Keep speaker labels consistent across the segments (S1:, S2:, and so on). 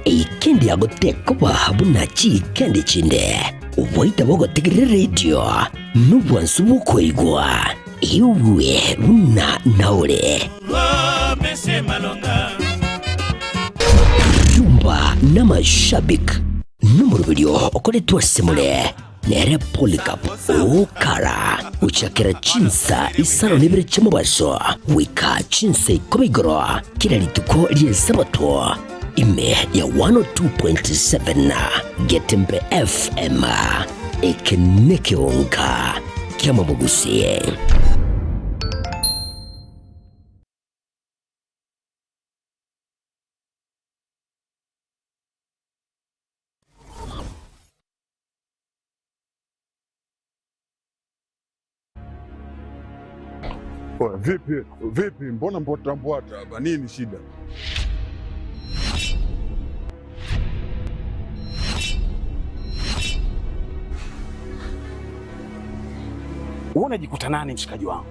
S1: Kendi agoteko bahabuna chi kendi chinde. Waita bogo tigre radio. Nubuansu bukoigwa. Iwe runa naure. Jumba na mashabik. Numero video okole tuwasemule. Nere Polycarp Okara uchakira Chinsa isano nibere chamubaso wika Chinsa Ikomi kila lituko liye sabato ime ya 102.7 Getembe FM Ekeonga kiama mugusie.
S2: Vipi, mbona mbwata hapa? Nini shida?
S3: Unajikuta nani mshikaji wangu?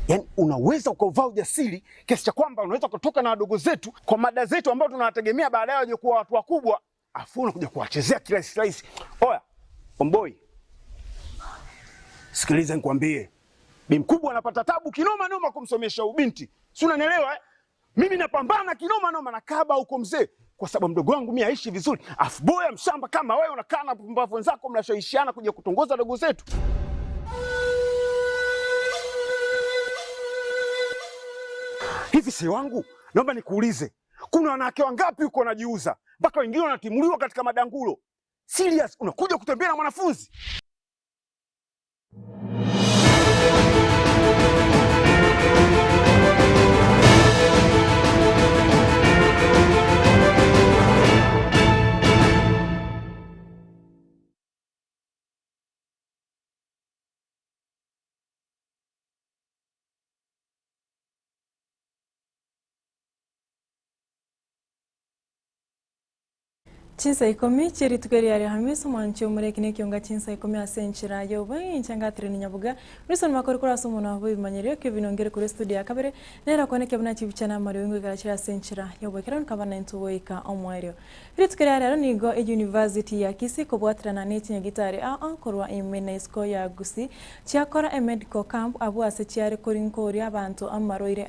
S3: Yaani unaweza ukavaa ujasiri kiasi cha kwamba unaweza kutoka na wadogo zetu kwa mada zetu ambao tunawategemea baadaye waje kuwa watu wakubwa, afu unakuja kuwachezea kirahisi. Oya, omboi. Sikiliza nikwambie. Bi mkubwa anapata tabu kinoma noma kumsomesha ubinti. Si unanielewa eh? Mimi napambana kinoma noma na kaba huko mzee kwa sababu mdogo wangu mimi aishi vizuri. Afu boya mshamba kama wewe unakaa na pumbavu wenzako mnashawishiana kuja kutongoza dogo zetu. Hivi si wangu? Naomba nikuulize. Kuna wanawake wangapi uko wanajiuza? Mpaka wengine wanatimuliwa katika madangulo. Serious, unakuja kutembea na mwanafunzi?
S4: Chinsa Ikomi chiri tukeri ari hamiso mwancho murekine Ekeonga Chinsa Ikomi asenchira yoba inchanga treni Nyaboga Wilson makorikora somo na hobi manyerio ke binongere kuri studio akabere nera kone ke bana chibichana maringo garachira asenchira yoba kiran kabana ntuwoika omwerio iri tukeri ari nigo University ya Kisii kobwatrana netinya gitari korwa imene isko ya Gusii chiakora medical camp abu asechiare korinkori abantu amaroire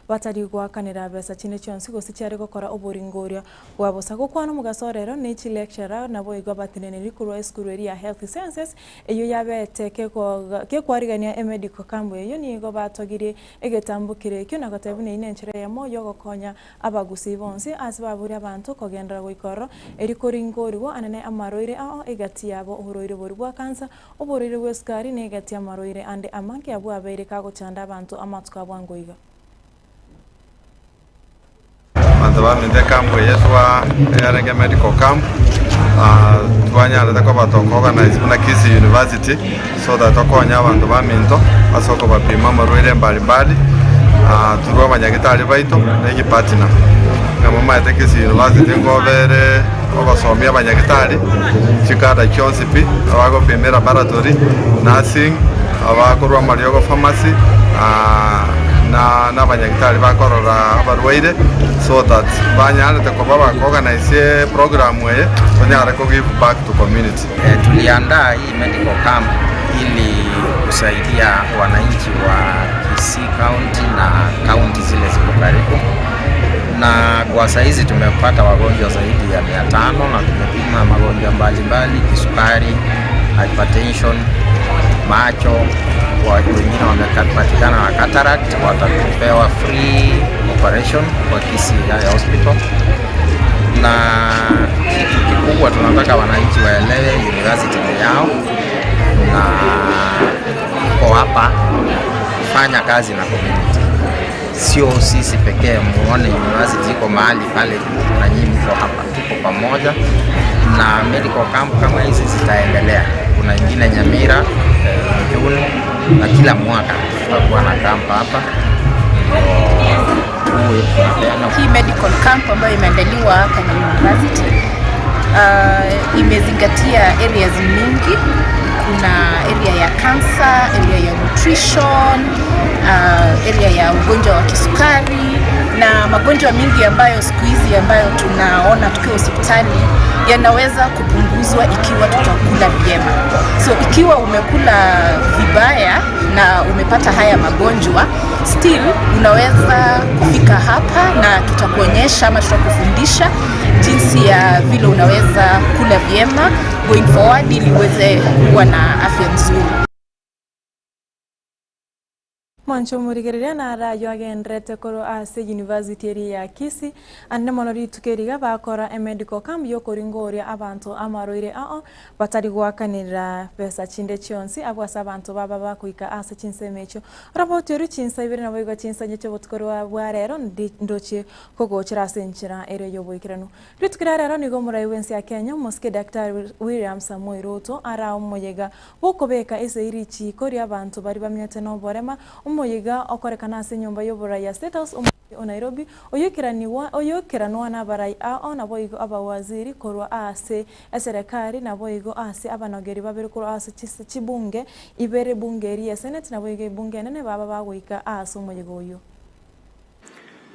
S4: batari gwakanira besa chine chonsi go sichiare gukora oboringoria wabo sako kwana mugasore Nechi lecturer nabo igobatinene rikuru eskureri ya health sciences eyo yabete ke kwarigania medical camp eyo ni igobatogire egetambukire kyo nagatebune inenchire yamo yogokonya abagusi bonse asibaburi abantu kogendera goikoro erikoringoriwo anene amaroire egati yabo uroire borwa kansa oborire weskari ne egati amaroire ande amanke abu abere kago chanda abantu amatuka bwangoiga
S5: Minde camp yeswa yarenge medical camp twanyara tako batoko organize na Kisii University so that okonya abantu baminto asoko bapima marwire mbalimbali turwa abanyagitari baito negi partner ngamama ya Kisii University ngobere obasomya abanyagitari chikada kyonsipi abago pimera laboratory nursing abakorwa mariogo pharmacy na abanyagitari bakorora abarwaire so that banyare te koba organize program we banyare ko give back to community.
S6: Tuliandaa hii medical camp ili kusaidia wananchi wa Kisii County na county zile ziko karibu, na kwa saizi tumepata wagonjwa zaidi ya 500 na tumepima magonjwa mbalimbali, kisukari, hypertension, macho, watu wengine wamepatikana na cataract, watapewa free operation kwa Kisii Hospital. Na kitu kikubwa tunataka wananchi waelewe university yao na iko hapa kufanya kazi na community. Sio sisi pekee muone university iko mahali pale na nyinyi mko hapa, tuko pamoja na medical camp kama hizi zitaendelea. Kuna nyingine Nyamira June na kila mwaka tutakuwa na camp hapa.
S7: Hii medical camp ambayo imeandaliwa hapa na university imezingatia areas mingi kuna area ya cancer, area ya nutrition, area ya ugonjwa wa kisukari na magonjwa mingi ambayo siku hizi ambayo tunaona tukiwa hospitali yanaweza kupunguzwa ikiwa tutakula vyema. So ikiwa umekula vibaya na umepata haya magonjwa, still unaweza kufika hapa na tutakuonyesha ama tutakufundisha jinsi ya vile unaweza kula vyema going forward ili uweze kuwa na afya nzuri.
S4: Mancho murigereria na rayo agendrete koro ase university ya Kisii ande monori tukeriga bakora medical camp yokoringoria abantu amaroire batari gwakanira pesa chinde chionsi abwasa abantu baba bakuika ase Chinsa mecho rapoti ru Chinsa ibere na boigo Chinsa nyecho botkorwa bwarero ndoche kogochira senchira ere yoboikirano ritukira rero nigo murai wensi ya Kenya moske Dr. William Samoei Ruto ara umuyega bokobeka ese irichi kori abantu bari bamyete no borema moyiga okorekana ase nyumba yobora ya State House o Nairobi oyokeranwa na barai na boigo abawaziri korwa ase serikali na boigo ase abanogeri babiri korwa ase chibunge ibere bungeri ya Senate na boigo bunge nene baba bagoika ase moyigo oyo.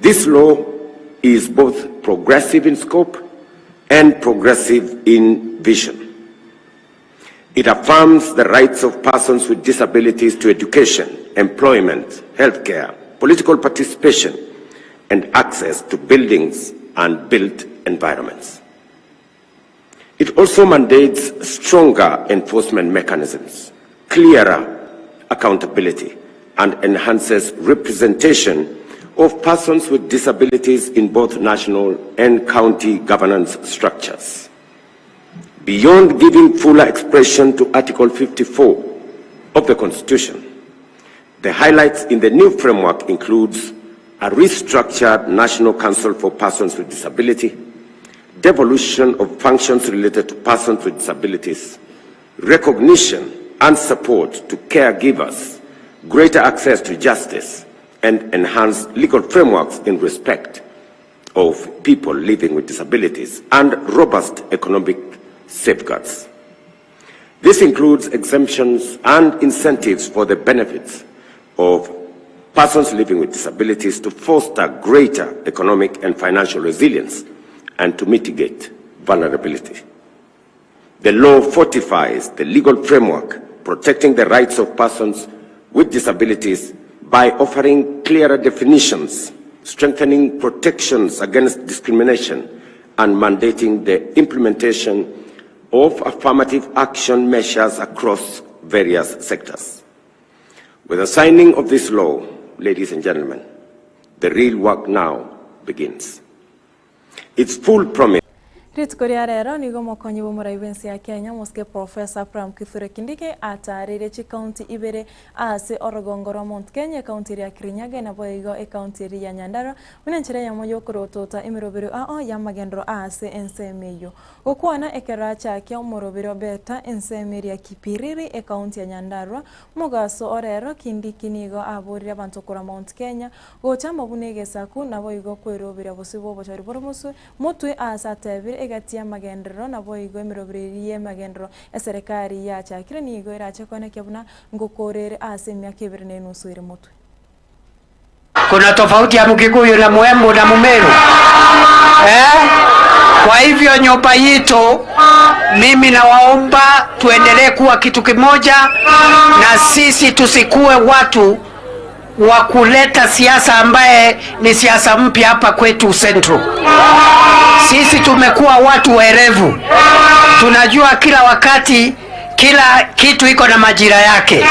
S8: This law is both progressive in scope and progressive in vision. It affirms the rights of persons with disabilities to education, employment, healthcare, political participation, and access to buildings and built environments. It also mandates stronger enforcement mechanisms, clearer accountability, and enhances representation of persons with disabilities in both national and county governance structures. Beyond giving fuller expression to Article 54 of the Constitution, the highlights in the new framework includes a restructured National Council for Persons with Disability, devolution of functions related to persons with disabilities, recognition and support to caregivers, greater access to justice, and enhanced legal frameworks in respect of people living with disabilities, and robust economic safeguards. This includes exemptions and incentives for the benefits of persons living with disabilities to foster greater economic and financial resilience and to mitigate vulnerability. The law fortifies the legal framework protecting the rights of persons with disabilities by offering clearer definitions, strengthening protections against discrimination, and mandating the implementation of affirmative action measures across various sectors. With the signing of this law, ladies and gentlemen, the real work now begins. Its full promise.
S4: Ritkoria rero nigo mokonyi bo murai wensi ya Kenya moske Professor Pram Kithure Kindiki atarire chi county ibere ase orogongoro Mount Kenya county ya Kirinyaga na boigo county ya Nyandarua munenchira ya moyo kurotota imirobero ya magendro ase ensemeyo okwana ekeracha kya umurobero beta ensemeri ya Kipiriri county ya Nyandarua mugaso orero Kindiki nigo aburira abantu kura Mount Kenya gocha mabunegesa ku na boigo kwerobera bosibo bochari boromusu mutwe asatebire gatia magendro na boigo emirobiriye magendro eserikali ya chakire nigo irache kone kyabuna ngokorere ase myaka 2.5 iri mutwe.
S9: Kuna tofauti ya Mkikuyu na Mwembu na Mumeru. Kwa hivyo nyumba yetu mimi nawaomba tuendelee kuwa kitu kimoja na sisi tusikue watu wa kuleta siasa ambaye ni siasa mpya hapa kwetu Central. Sisi tumekuwa watu werevu. Tunajua kila wakati kila kitu iko na majira yake.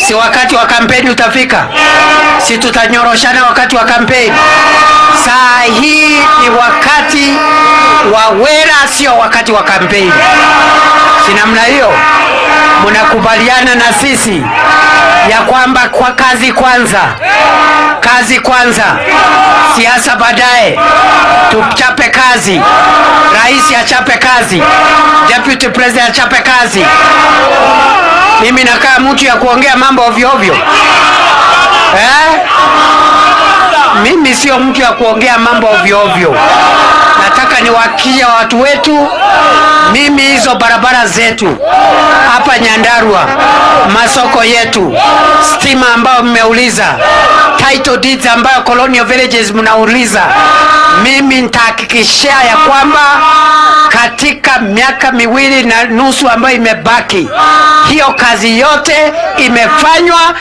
S9: Si wakati wa kampeni utafika, si tutanyoroshana wakati wa kampeni. Saa hii ni wakati wa wera, sio wakati wa kampeni. Si namna hiyo? Mnakubaliana na sisi ya kwamba kwa kazi kwanza, siasa baadaye, tuchape kazi, rais achape kazi, deputy president achape kazi. Mimi nakaa mtu ya kuongea mambo ovyo ovyo. Mimi sio mtu ya kuongea mambo ovyo ovyo. Nataka mkaniwakia watu wetu. Mimi hizo barabara zetu hapa Nyandarua, masoko yetu, stima ambayo mmeuliza, title deeds ambayo colonial villages mnauliza, mimi nitahakikishia ya kwamba katika miaka 2.5 ambayo imebaki, hiyo kazi yote imefanywa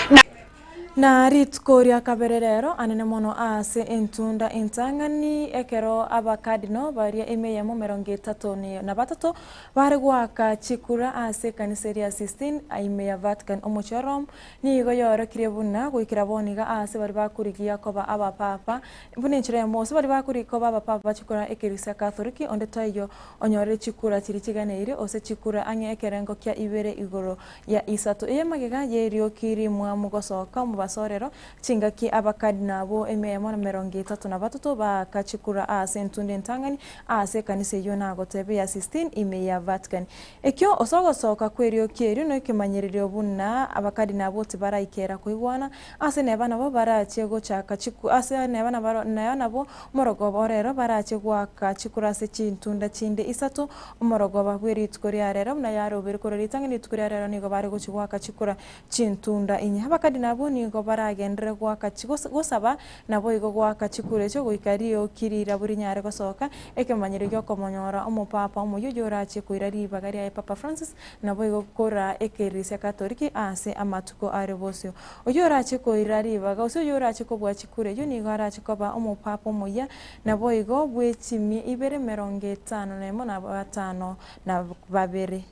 S4: na ritkoria kabererero anene mono ase entunda intangani ekero abakadino baria emeyamo 33 bari gwaka chikura ase kaniseria 16 aimeya Vatican omochorom nigo yorokirie buna gwikira boniga ase bari bakurigia koba abapapa bunenchire mose bari bakuriko abapapa chikura ekerisia Katholiki onde tayo onyore chikura chirichiganeire ose chikura anye ekerengo kya ibere igoro ya isato eyamagega yerio kiri mwa mugosoka basorero chingaki abakadi nabo emeyamo 33 bakachikura ase entunde ntangani ase kanise yona gotebe ya 16 imeya Vatican ekyo osogosoka kwerio kierio no kimanyiririo buna abakadi nabo tibaraikera kuigwana ase neba nabo barachego chaka chiku ase neba nabo morogobo rero barachegwa kachikura se chintunda chinde isato morogobo bweritkoria rero na yaro berkoreri tangani tkoria rero nigo bare gochigwa kachikura chintunda inya abakadi nabo nigo baragendere gwaka gosaba nabo igo gwaka chikure cyo guikario kirira buri nyare gosoka ekemanyire gyo komonyora omupapa omuyujura chikuira ribagari ya Papa Francis nabo igo kora ekerisia Katoliki ase amatuko arebosio oyura chikuira ribaga osuyura chikobwa chikure yo nigo ara chikoba omupapa omuya nabo igo bwechimi ibere 50 nemo na 5 na babere.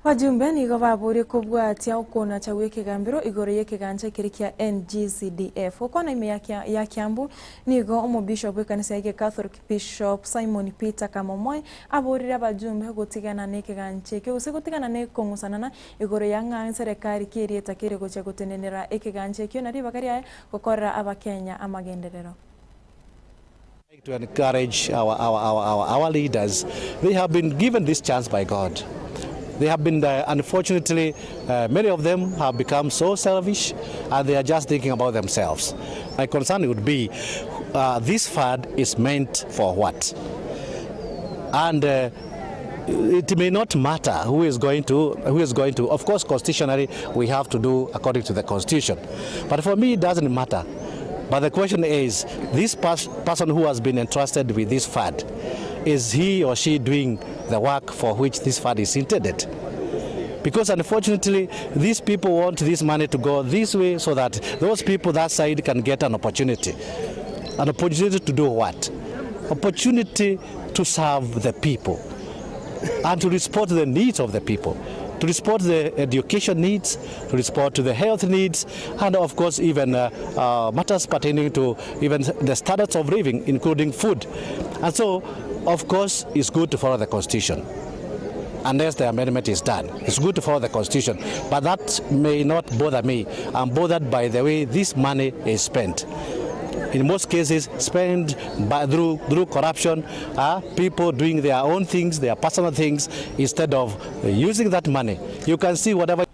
S4: Wajumbe nigo baburi kubwatia ukona cha wiki gambiro igoro yeke ganje kirikia NGCDF ukona ime ya Kiambu nigo umubishop w'ekanisa yake Catholic Bishop Simon Peter Kamomoi aburira abajumbe gutigana neke ganje ke usigutigana ne kongusanana igoro yanga serikali kirieta kire gocha gutenenera eke ganje kyo nari bakari gukora abakenya amagenderero.
S10: To encourage our leaders. They have been given this chance by God. They have been, unfortunately, many of them have become so selfish and they are just thinking about themselves. My concern would be, this fund is meant for what? And it may not matter who is going to, of course, constitutionally, we have to do according to the Constitution. But for me, it doesn't matter. But the question is, this person who has been entrusted with this fund, is he or she doing the work for which this fund is intended? Because unfortunately, these people want this money to go this way so that those people that side can get an opportunity. An opportunity to do what? Opportunity to serve the people and to respond to the needs of the people, to respond to the education needs, to respond to the health needs, and of course even matters pertaining to even the standards of living, including food. And so, of course, it's good to follow the Constitution. Unless the amendment is done, it's good to follow the Constitution. But that may not bother me. I'm bothered by the way this money is spent. In most cases, spent through corruption, people doing their own things, their personal things, instead of using that money. You can see whatever.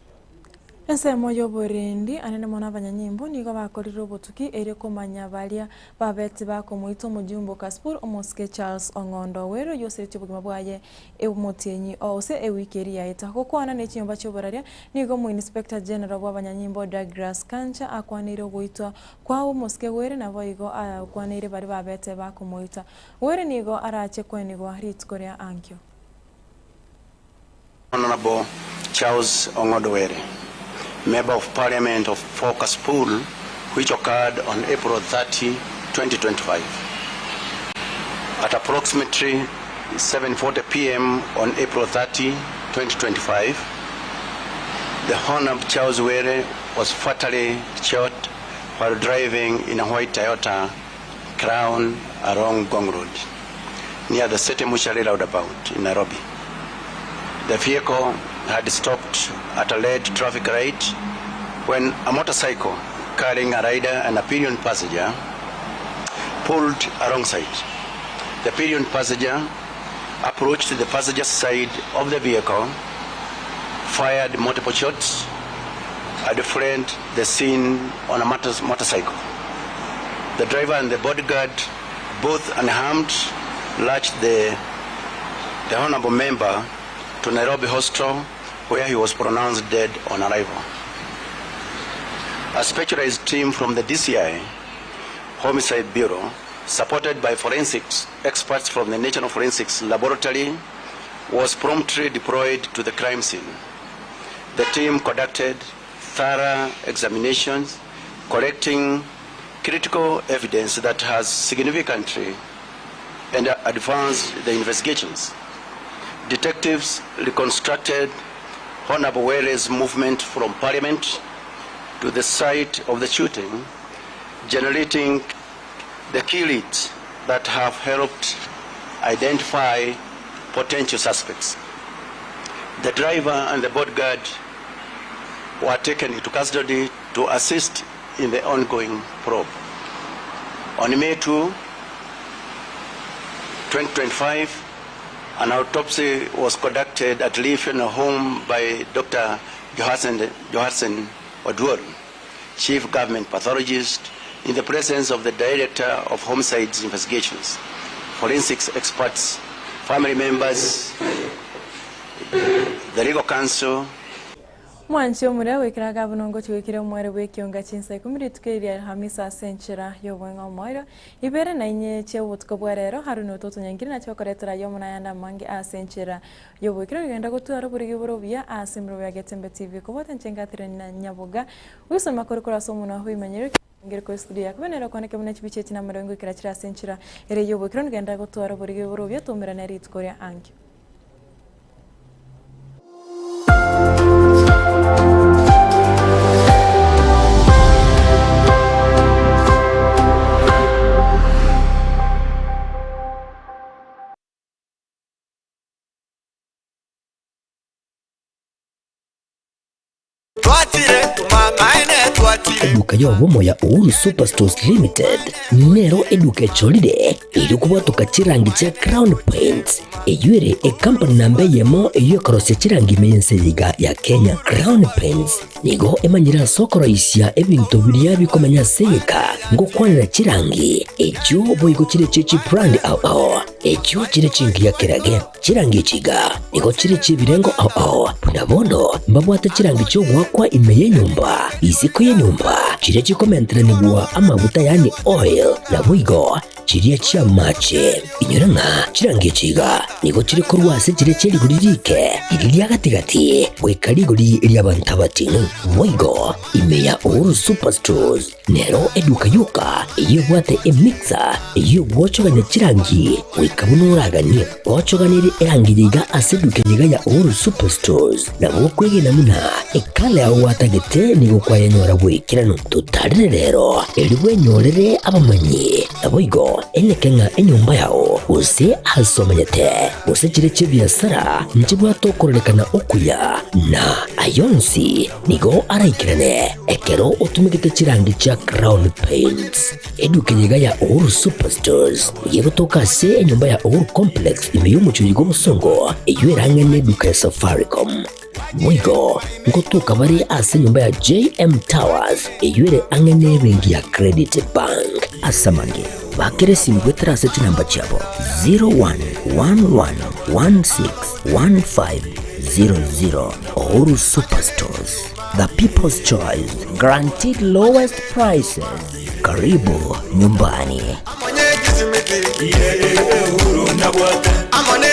S4: Ense moyo borendi anene mona banyanyimbo nigo bakoriro botuki ere komanya balia babeti bako muito mujumbo Kaspur omoske Charles Ongondo wero yose tibugima bwaye emutenyi ose ewikeria eta kokwana ne chinyomba choboraria nigo mu Inspector General wa banyanyimbo Douglas Kancha akwanire goitwa kwa omoske were na boigo akwanire bari babete bako muito were nigo arache kwenigo rit korea ankyo.
S11: Honorable Charles Ongondo were, Member of Parliament of Kaspur, which occurred on April 30, 2025. At approximately 7:40 p.m. on April 30, 2025, the Honorable Charles Were was fatally shot while driving in a white Toyota Crown along Gong Road, near the City Mushari roundabout in Nairobi. The vehicle had stopped at a red traffic light when a motorcycle carrying a rider and a pillion passenger pulled alongside. The pillion passenger approached the passenger side of the vehicle, fired multiple shots, and fled the scene on a motorcycle. The driver and the bodyguard, both unharmed, lurched the honorable member to Nairobi Hospital, where he was pronounced dead on arrival. A specialized team from the DCI Homicide Bureau, supported by forensics experts from the National Forensics Laboratory, was promptly deployed to the crime scene. The team conducted thorough examinations, collecting critical evidence that has significantly and advanced the investigations. Detectives reconstructed Honorable Were's movement from Parliament to the site of the shooting, generating the key leads that have helped identify potential suspects. The driver and the bodyguard were taken into custody to assist in the ongoing probe. On May 2, 2025, an autopsy was conducted at Lee Funeral Home by Dr. Johansen Odwor, Chief Government Pathologist, in the presence of the Director of Homicides Investigations, forensics experts, family members, the legal counsel.
S4: Mwanchi omure wikira gavunongo chiwikire mwere w'Ekeonga Chinsa Ikomi tukiria Hamisa senchira yobwenga moiro ibere na inye chebutuko bwerero haruno toto nyangiri na chokoretera yomuna yanda mangi asenchira yobwikira yenda gutwara buri giboro bya asimro ya Getembe TV kubota nchengatire na Nyaboga wiso makorokora somuna huyimanyire ngere ko studio yakubonera kwaneke muna chibiche china marengo kirachira senchira ere yobwikira ngenda gutwara buri giboro bya tomera na ritkoria anki.
S1: Eduka yobomo ya Uhuru Superstores Limited nero eduka echolide iri kubatuka chirangi cha Crown Paints eyure company nambe yemo iyo korose chirangi meyense yiga ya Kenya. Crown Paints nigo emanyira sokoro isya ebintu biriya bikomanya seka ngo kwanira chirangi echo boyiko chire chichi brand ao echo chire chingi ya kerage chirangi chiga nigo chire chibirengo ao nabono mbabwata chirangi cyo gwakwa imeye nyumba iziko ye nyumba chire chikomentre nibwa amavuta yani oil na bwigo chiriya chia mache inyuranga chirangi chiga nigo chire korwase chire chiri guririke iriya gatigati wekariguri iriya bantabatinu bwigo imeya Uhuru Superstores nero eduka yuka iyo bwate emixer iyo bwochoganya chirangi wekabunuraganye bwochoganire erangiriga aseduke yiga ya Uhuru Superstores na bokwege namuna ekale aho watagete nigo kwa yenyora bwekirano tutarire rero eriwe nyorere abamanyi aboigo enekenga enyumba yao use hasomanyete use chire chibiasara nchibwa tokorekana okuya na ayonsi nigo araikirane ekero utumikite chirangi cha Crown Paints eduke yiga ya Uhuru Superstores yegotoka se enyumba ya Uhuru Complex imeyumucho yigo musongo eywerangene duka ya Safaricom mwigo ngotuka bari ase nyumba ya JM Towers eyure angene bengi ya Credit Bank asamange bakere simgwetera seti namba chabo 0111161500 Uhuru Superstores, the people's choice, guaranteed lowest prices. Karibu nyumbani.
S12: Amone